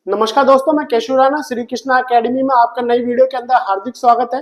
नमस्कार दोस्तों, मैं केशव राणा श्री कृष्णा एकेडमी में आपका नई वीडियो के अंदर हार्दिक स्वागत है।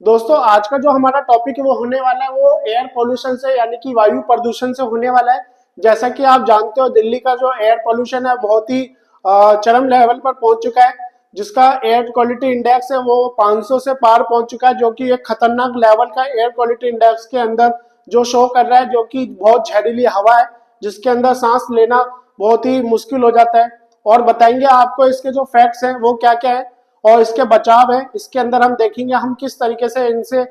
दोस्तों, आज का जो हमारा टॉपिक है वो होने वाला है वो एयर पोल्यूशन से यानी कि वायु प्रदूषण से होने वाला है। जैसा कि आप जानते हो, दिल्ली का जो एयर पोल्यूशन है बहुत ही चरम लेवल पर पहुंच चुका है, जिसका एयर क्वालिटी इंडेक्स है वो 500 से पार पहुंच चुका है, जो कि एक खतरनाक लेवल का एयर क्वालिटी इंडेक्स के अंदर जो शो कर रहा है, जो कि बहुत जहरीली हवा है जिसके अंदर सांस लेना बहुत ही मुश्किल हो जाता है। और बताएंगे आपको इसके जो फैक्ट्स हैं वो क्या क्या है और इसके बचाव है। इसके अंदर हम देखेंगे हम किस तरीके से इनसे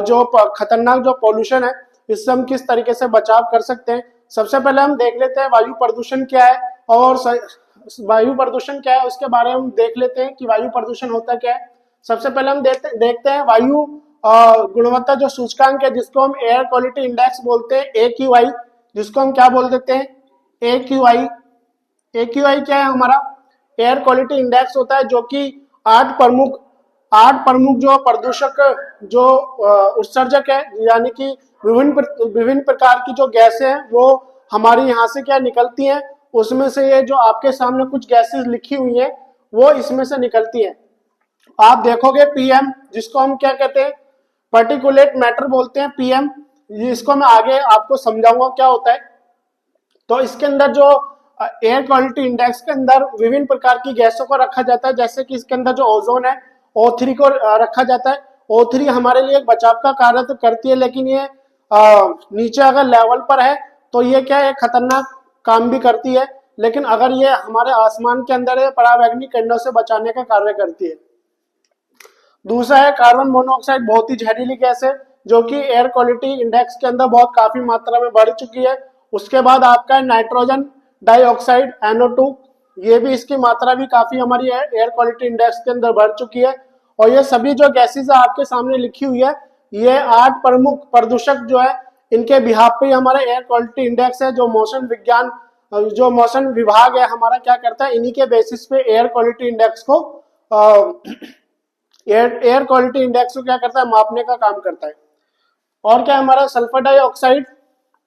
जो खतरनाक जो पोल्यूशन है इससे हम किस तरीके से बचाव कर सकते हैं। सबसे पहले हम देख लेते हैं वायु प्रदूषण क्या है और वायु प्रदूषण क्या है उसके बारे में हम देख लेते हैं कि वायु प्रदूषण होता क्या है। सबसे पहले हम देखते हैं वायु गुणवत्ता जो सूचकांक है, जिसको हम एयर क्वालिटी इंडेक्स बोलते हैं, AQI, जिसको हम क्या बोल देते हैं, AQI। AQI क्या है? हमारा एयर क्वालिटी इंडेक्स होता है, जो कि आठ प्रमुख जो प्रदूषक जो उत्सर्जक है, यानी कि विभिन्न प्रकार की जो गैसें हैं वो हमारी यहाँ से क्या निकलती हैं, उसमें से ये जो आपके सामने कुछ गैसेस लिखी हुई हैं वो इसमें से निकलती हैं। आप देखोगे PM, जिसको हम क्या कहते हैं, पर्टिकुलेट मैटर बोलते हैं, PM। इसको मैं आगे आपको समझाऊंगा क्या होता है। तो इसके अंदर जो एयर क्वालिटी इंडेक्स के अंदर विभिन्न प्रकार की गैसों को रखा जाता है, जैसे कि इसके अंदर जो ओजोन है O3 को रखा जाता है। O3 हमारे लिए एक बचाव का कार्य तो करती है, लेकिन ये नीचे अगर लेवल पर है तो ये क्या है, खतरनाक काम भी करती है, लेकिन अगर ये हमारे आसमान के अंदर है पराबैंगनी किरणों से बचाने का कार्य करती है। दूसरा है कार्बन मोनोऑक्साइड, बहुत ही जहरीली गैस है जो कि एयर क्वालिटी इंडेक्स के अंदर बहुत काफी मात्रा में बढ़ चुकी है। उसके बाद आपका है नाइट्रोजन डाइऑक्साइड, NO2। ये भी इसकी मात्रा भी काफी हमारी एयर क्वालिटी इंडेक्स के अंदर बढ़ चुकी है। और ये सभी जो गैसेज आपके सामने लिखी हुई है, ये 8 प्रमुख प्रदूषक जो है इनके बिहाफ पे हमारा एयर क्वालिटी इंडेक्स है। जो मौसम विभाग है हमारा क्या करता है, इन्हीं के बेसिस पे एयर क्वालिटी इंडेक्स को एयर क्वालिटी इंडेक्स को क्या करता है, मापने का काम करता है। और क्या हमारा सल्फर डाइऑक्साइड,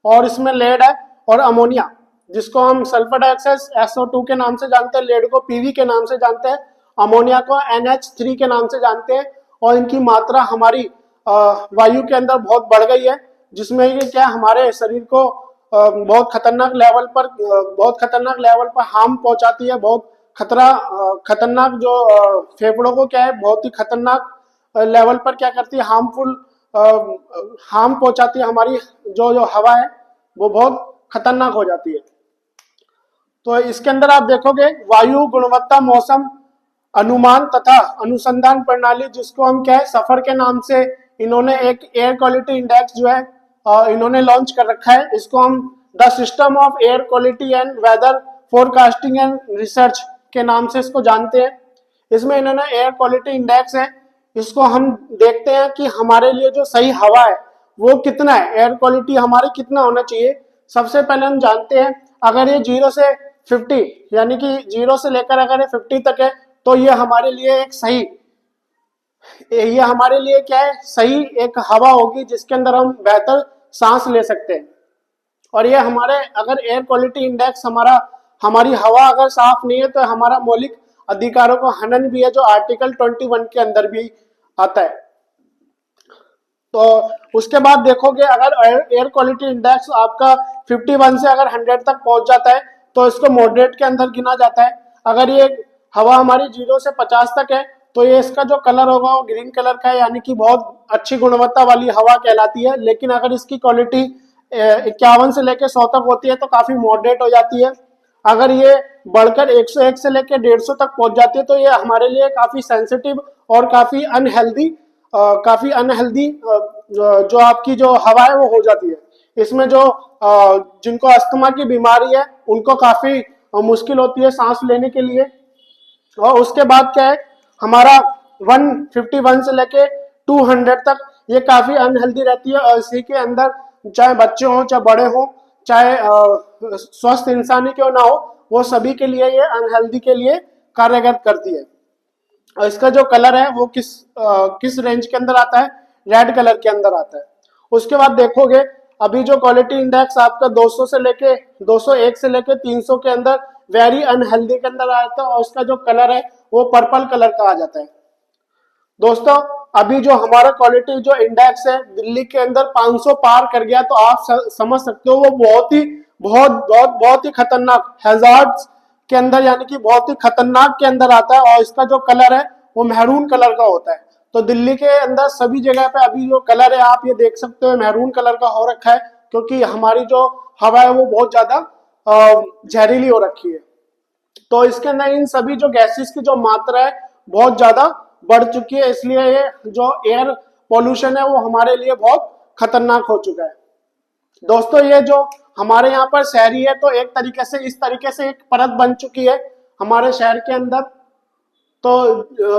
और इसमें लेड है, और अमोनिया, जिसको हम सल्फर डाइऑक्साइड SO2 के नाम से जानते हैं, लेड को PV के नाम से जानते हैं, अमोनिया को NH3 के नाम से जानते हैं। और इनकी मात्रा हमारी वायु के अंदर बहुत बढ़ गई है, जिसमें ये क्या हमारे शरीर को बहुत खतरनाक लेवल पर हार्म पहुंचाती है। बहुत खतरनाक जो फेफड़ों को क्या है, बहुत ही खतरनाक लेवल पर क्या करती है, हार्म पहुंचाती है। हमारी जो हवा है वो बहुत खतरनाक हो जाती है। तो इसके अंदर आप देखोगे वायु गुणवत्ता मौसम अनुमान तथा अनुसंधान प्रणाली, जिसको हम क्या है, सफर के नाम से इन्होंने एक एयर क्वालिटी इंडेक्स जो है इन्होंने लॉन्च कर रखा है। इसको हम the system of air quality and weather forecasting and research के नाम से इसको जानते हैं। इसमें इन्होंने एयर क्वालिटी इंडेक्स है, इसको हम देखते हैं कि हमारे लिए जो सही हवा है वो कितना है, एयर क्वालिटी हमारी कितना होना चाहिए। सबसे पहले हम जानते हैं, अगर ये 0 से 50 यानी कि 0 से लेकर अगर ये 50 तक है तो ये हमारे लिए क्या है, सही एक हवा होगी जिसके अंदर हम बेहतर सांस ले सकते हैं। और ये हमारे अगर एयर क्वालिटी इंडेक्स हमारी हवा अगर साफ नहीं है तो हमारा मौलिक अधिकारों को हनन भी है, जो आर्टिकल 21 के अंदर भी आता है। तो उसके बाद देखोगे अगर एयर क्वालिटी इंडेक्स आपका 51 से अगर 100 तक पहुंच जाता है तो इसको मॉडरेट के अंदर गिना जाता है। अगर ये हवा हमारी 0 से 50 तक है तो ये इसका जो कलर होगा वो ग्रीन कलर का है, यानी कि बहुत अच्छी गुणवत्ता वाली हवा कहलाती है। लेकिन अगर इसकी क्वालिटी 51 से लेकर 100 तक होती है तो काफी मॉडरेट हो जाती है। अगर ये बढ़कर 101 से लेकर 150 तक पहुंच जाती है तो ये हमारे लिए काफी सेंसिटिव और काफी अनहेल्दी जो आपकी जो हवा है वो हो जाती है। इसमें जो जिनको अस्थमा की बीमारी है उनको काफी मुश्किल होती है सांस लेने के लिए। और उसके बाद क्या है, हमारा 151 से लेके 200 तक ये काफी अनहेल्दी रहती है। और इसी के अंदर चाहे बच्चे हों चाहे बड़े हों चाहे स्वस्थ इंसान ही क्यों ना हो, वो सभी के लिए ये अनहेल्दी के लिए कार्यरत करती है। और इसका जो कलर है वो किस रेंज के अंदर आता है, रेड कलर के अंदर आता है। उसके बाद देखोगे अभी जो क्वालिटी इंडेक्स आपका 200 से लेके 201 से लेके 300 के अंदर वेरी अनहेल्दी के अंदर आ जाता है और उसका जो कलर है वो पर्पल कलर का आ जाता है। दोस्तों अभी जो हमारा क्वालिटी जो इंडेक्स है दिल्ली के अंदर 500 पार कर गया, तो आप समझ सकते हो वो बहुत ही खतरनाक हैजार्ड्स के अंदर यानी कि बहुत ही खतरनाक के अंदर आता है और इसका जो कलर है वो मैरून कलर का होता है। तो दिल्ली के अंदर सभी जगह पे अभी जो कलर है आप ये देख सकते हो मैरून कलर का हो रखा है, क्योंकि हमारी जो हवा है वो बहुत ज्यादा जहरीली हो रखी है। तो इसके अंदर इन सभी जो गैसेस की जो मात्रा है बहुत ज्यादा बढ़ चुकी है, इसलिए ये जो एयर पोल्यूशन है वो हमारे लिए बहुत खतरनाक हो चुका है। दोस्तों ये जो हमारे यहाँ पर शहरी है तो एक तरीके से इस तरीके से एक परत बन चुकी है हमारे शहर के अंदर। तो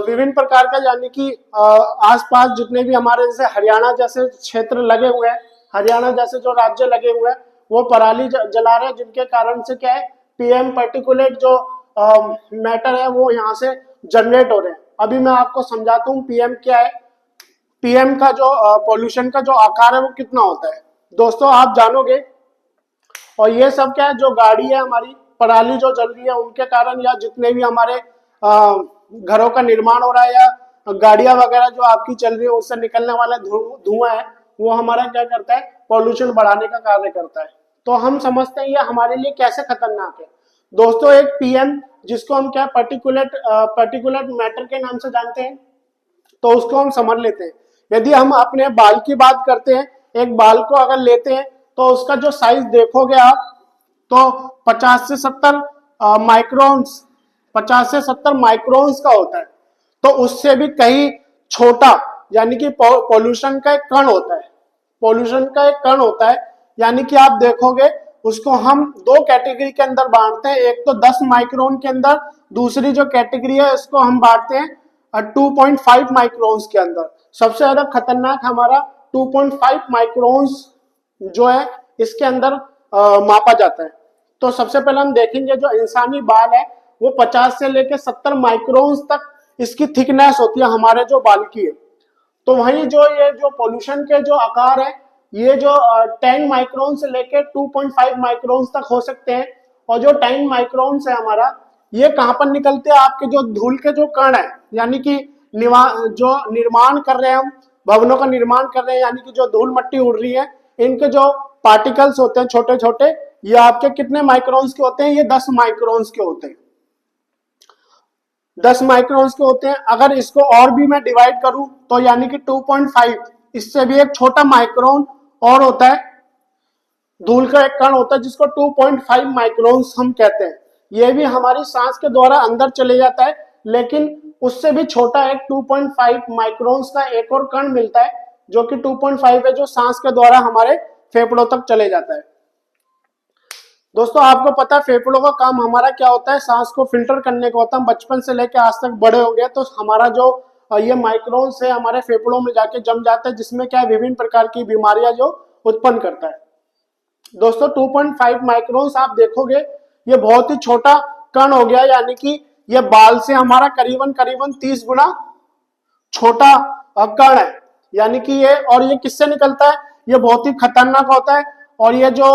विभिन्न प्रकार का यानी कि आसपास जितने भी हमारे जैसे हरियाणा जैसे क्षेत्र लगे हुए हैं, हरियाणा जैसे जो राज्य लगे हुए हैं वो पराली जला रहे हैं, जिनके कारण से क्या है पीएम पर्टिकुलेट जो मैटर है वो यहाँ से जनरेट हो रहे हैं। अभी मैं आपको समझाता हूँ पीएम क्या है। पीएम का जो पोल्यूशन का जो आकार है वो कितना होता है दोस्तों आप जानोगे। और ये सब क्या है जो गाड़ी है हमारी पराली जो जल रही है उनके कारण, या जितने भी हमारे घरों का निर्माण हो रहा है या गाड़ियां वगैरह जो आपकी चल रही है उससे निकलने वाला धुआं है वो हमारा क्या करता है पॉल्यूशन बढ़ाने का कार्य करता है। तो हम समझते हैं ये हमारे लिए कैसे खतरनाक है। दोस्तों एक पीएम जिसको हम क्या पर्टिकुलर मैटर के नाम से जानते हैं, तो उसको हम समझ लेते हैं। यदि हम अपने बाल की बात करते हैं, एक बाल को अगर लेते हैं तो उसका जो साइज देखोगे आप तो 50 से 70 माइक्रोन्स 50 से 70 माइक्रोन्स का होता है। तो उससे भी कहीं छोटा यानी कि पोल्यूशन का एक कण होता है, पोल्यूशन का एक कण होता है। यानी कि आप देखोगे उसको हम दो कैटेगरी के अंदर बांटते हैं, एक तो 10 माइक्रोन के अंदर, दूसरी जो कैटेगरी है इसको हम बांटते हैं 2.5 माइक्रोन्स के अंदर। सबसे ज्यादा खतरनाक हमारा 2.5 माइक्रोन्स जो है इसके अंदर मापा जाता है। तो सबसे पहले हम देखेंगे जो इंसानी बाल है वो 50 से लेकर 70 माइक्रोन्स तक इसकी थिकनेस होती है हमारे जो बाल की है। तो वहीं जो ये जो पोल्यूशन के जो आकार है ये जो 10 माइक्रोन से लेकर 2.5 माइक्रोन तक हो सकते हैं। और जो 10 माइक्रोन है हमारा ये कहां पर निकलते हैं आपके जो धूल के जो कण है, यानी कि जो निर्माण कर रहे हैं हम भवनों का निर्माण कर रहे हैं, यानी कि जो धूल मट्टी उड़ रही है इनके जो पार्टिकल्स होते हैं छोटे छोटे, ये आपके कितने माइक्रोन्स के होते हैं, ये 10 माइक्रोन्स के होते हैं, 10 माइक्रोन्स के होते हैं। अगर इसको और भी मैं डिवाइड करूं तो यानी कि 2.5, इससे भी एक छोटा माइक्रोन और होता है, धूल का एक कण होता है जिसको 2.5 माइक्रोन्स हम कहते हैं। यह भी हमारी सांस के द्वारा अंदर चले जाता है, लेकिन उससे भी छोटा एक 2.5 माइक्रोन्स का एक और कण मिलता है जो कि 2.5 है, जो सांस के द्वारा हमारे फेफड़ों तक चले जाता है। दोस्तों आपको पता है फेफड़ों का काम हमारा क्या होता है, सांस को फिल्टर करने का होता है। हम बचपन से लेकर आज तक बड़े हो गए तो हमारा जो ये माइक्रोन्स है हमारे फेफड़ों में जाके जम जाता है, जिसमें क्या विभिन्न प्रकार की बीमारियां जो उत्पन्न करता है। दोस्तों 2.5 माइक्रोन्स आप देखोगे ये बहुत ही छोटा कण हो गया, यानी कि ये बाल से हमारा करीबन 30 गुना छोटा कण है। यानी कि ये किससे निकलता है, ये बहुत ही खतरनाक होता है। और ये जो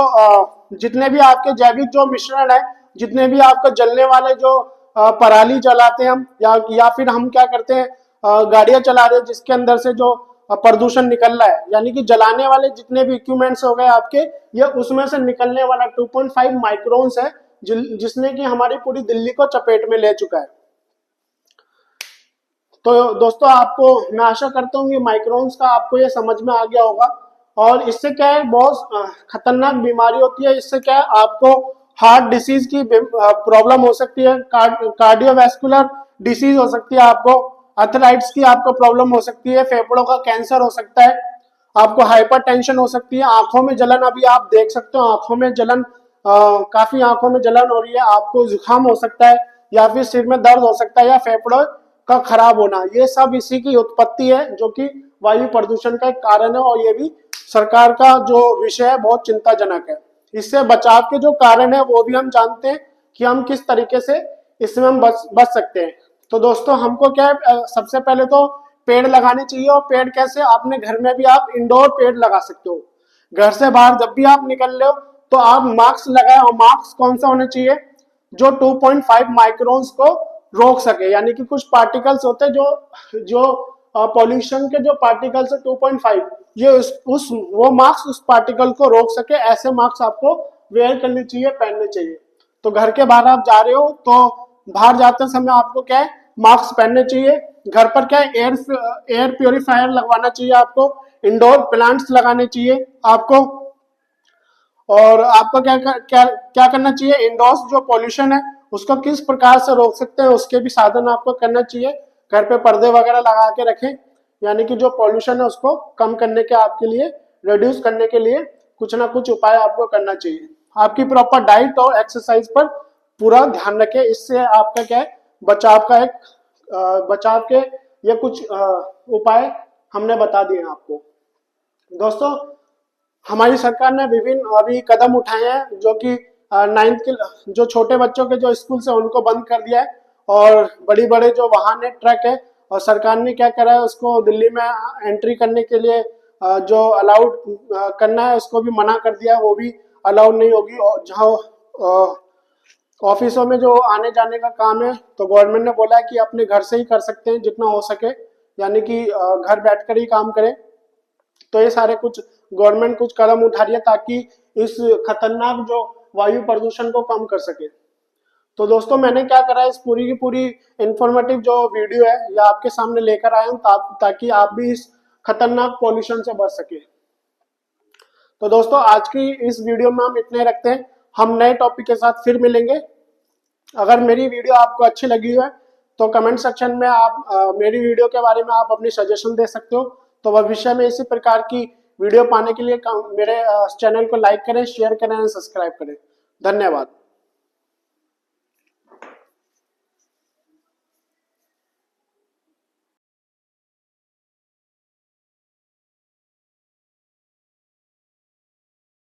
जितने भी आपके जैविक जो मिश्रण है, जितने भी आपको जलने वाले जो पराली जलाते हैं हम या फिर हम क्या करते हैं गाड़ियां चला रहे हैं जिसके अंदर से जो प्रदूषण निकल रहा है, यानी कि जलाने वाले जितने भी इक्विपमेंट्स हो गए आपके, ये उसमें से निकलने वाला 2.5 माइक्रोन्स है जिसने कि हमारी पूरी दिल्ली को चपेट में ले चुका है। तो दोस्तों आपको मैं आशा करता हूँ कि माइक्रोन्स का आपको ये समझ में आ गया होगा। और इससे क्या है बहुत खतरनाक बीमारी होती है। इससे क्या है आपको हार्ट डिसीज की प्रॉब्लम हो सकती है, कार्डियोवैस्कुलर डिसीज हो सकती है, आपको अर्थराइट्स की आपको प्रॉब्लम हो सकती है, फेफड़ों का कैंसर हो सकता है, आपको हाइपरटेंशन हो सकती है, आंखों में जलन, अभी आप देख सकते हो आंखों में जलन, काफी आंखों में जलन हो रही है, आपको जुकाम हो सकता है या फिर सिर में दर्द हो सकता है या फेफड़ों का खराब होना, ये सब इसी की उत्पत्ति है जो कि वायु प्रदूषण का एक कारण है। और ये भी सरकार का जो विषय है बहुत चिंताजनक है। इससे बचाव के जो कारण है वो भी हम जानते हैं कि हम किस तरीके से इसमें हम बच सकते हैं। तो दोस्तों हमको क्या है सबसे पहले तो पेड़ लगाने चाहिए। और पेड़ कैसे, अपने घर में भी आप इंडोर पेड़ लगा सकते हो। घर से बाहर जब भी आप निकल रहे हो तो आप मास्क लगाए, और मास्क कौन सा होना चाहिए, जो 2.5 माइक्रोन्स को रोक सके, यानी कि कुछ पार्टिकल्स होते हैं जो जो पॉल्यूशन के जो पार्टिकल्स है 2.5, ये उस वो मास्क उस पार्टिकल को रोक सके, ऐसे मास्क आपको वेयर करनी चाहिए, पहनने चाहिए। तो घर के बाहर आप जा रहे हो तो बाहर जाते समय आपको क्या है, मास्क पहनने चाहिए। घर पर क्या है, एयर प्योरीफायर लगवाना चाहिए आपको, इंडोर प्लांट्स लगाने चाहिए आपको, और आपको क्या करना चाहिए, इंडोर्स जो पॉल्यूशन है उसको किस प्रकार से रोक सकते हैं उसके भी साधन आपको करना चाहिए। घर पे पर्दे वगैरह लगा के रखें, यानी कि जो पॉल्यूशन है उसको कम करने के, आपके लिए रिड्यूस करने के लिए कुछ ना कुछ उपाय आपको करना चाहिए। आपकी प्रॉपर डाइट और एक्सरसाइज पर पूरा ध्यान रखें, इससे आपका क्या है, बचाव का एक बचाव के ये कुछ उपाय हमने बता दिए आपको। दोस्तों, हमारी सरकार ने विभिन्न अभी कदम उठाए हैं, जो कि 9th के जो छोटे बच्चों के जो स्कूल है उनको बंद कर दिया है, और बड़ी बड़े जो वाहन है, ट्रक है, और सरकार ने क्या करा है, उसको दिल्ली में एंट्री करने के लिए जो अलाउड करना है उसको भी मना कर दिया है, वो भी अलाउड नहीं होगी। और जहाँ ऑफिसों में जो आने जाने का काम है, तो गवर्नमेंट ने बोला है कि अपने घर से ही कर सकते हैं जितना हो सके, यानी कि घर बैठकर ही काम करें। तो ये सारे कुछ गवर्नमेंट कुछ कदम उठा रही है ताकि इस खतरनाक जो वायु प्रदूषण को कम कर सके। तो दोस्तों, मैंने क्या करा है, इस पूरी की पूरी इंफॉर्मेटिव जो वीडियो है ये आपके सामने लेकर आया हूँ ताकि आप भी इस खतरनाक पॉल्यूशन से बच सके। तो दोस्तों, आज की इस वीडियो में हम इतने रखते हैं, हम नए टॉपिक के साथ फिर मिलेंगे। अगर मेरी वीडियो आपको अच्छी लगी है तो कमेंट सेक्शन में आप मेरी वीडियो के बारे में आप अपनी सजेशन दे सकते हो। तो भविष्य में इसी प्रकार की वीडियो पाने के लिए मेरे चैनल को लाइक करें, शेयर करें, सब्सक्राइब करें। धन्यवाद।